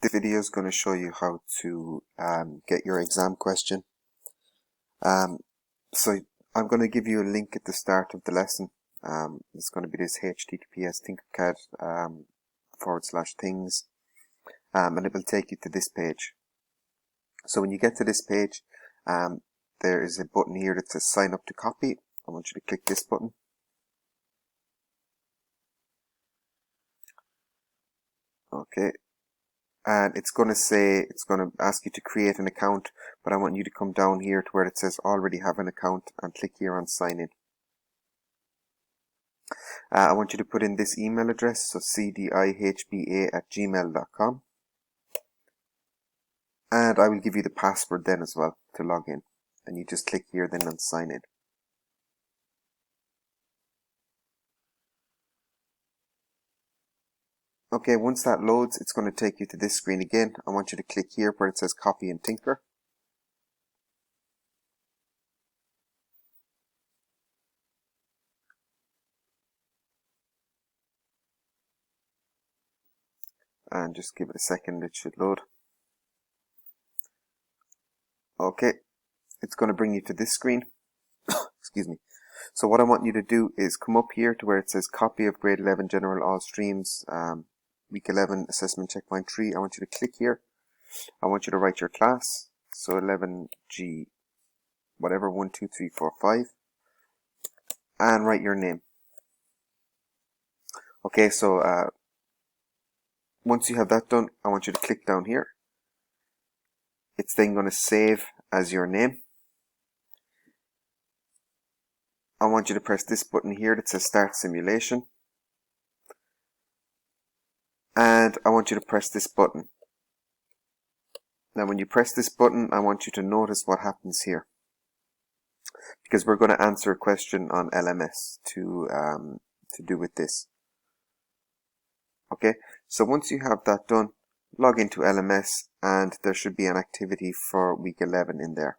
This video is going to show you how to get your exam question. So I'm going to give you a link at the start of the lesson. It's going to be this https tinkercad/things, and it will take you to this page. So when you get to this page, there is a button here that says sign up to copy. I want you to click this button. Okay. And it's going to ask you to create an account, but I want you to come down here to where it says already have an account and click here on sign in. I want you to put in this email address, so cdihba@gmail.com, and I will give you the password then as well to log in, and you just click here then on sign in. Okay, once that loads, it's going to take you to this screen again. I want you to click here where it says copy and tinker. And just give it a second, it should load. Okay, it's going to bring you to this screen. Excuse me. So what I want you to do is come up here to where it says copy of grade 11 general all streams, week 11 assessment checkpoint 3. I want you to click here. I want you to write your class. So 11G whatever 1 2 3 4 5, and write your name. Okay, so once you have that done, I want you to click down here. It's then going to save as your name. I want you to press this button here that says start simulation. And I want you to press this button. Now when you press this button, I want you to notice what happens here, because we're going to answer a question on LMS to do with this. Okay, so once you have that done, log into LMS and there should be an activity for week 11 in there.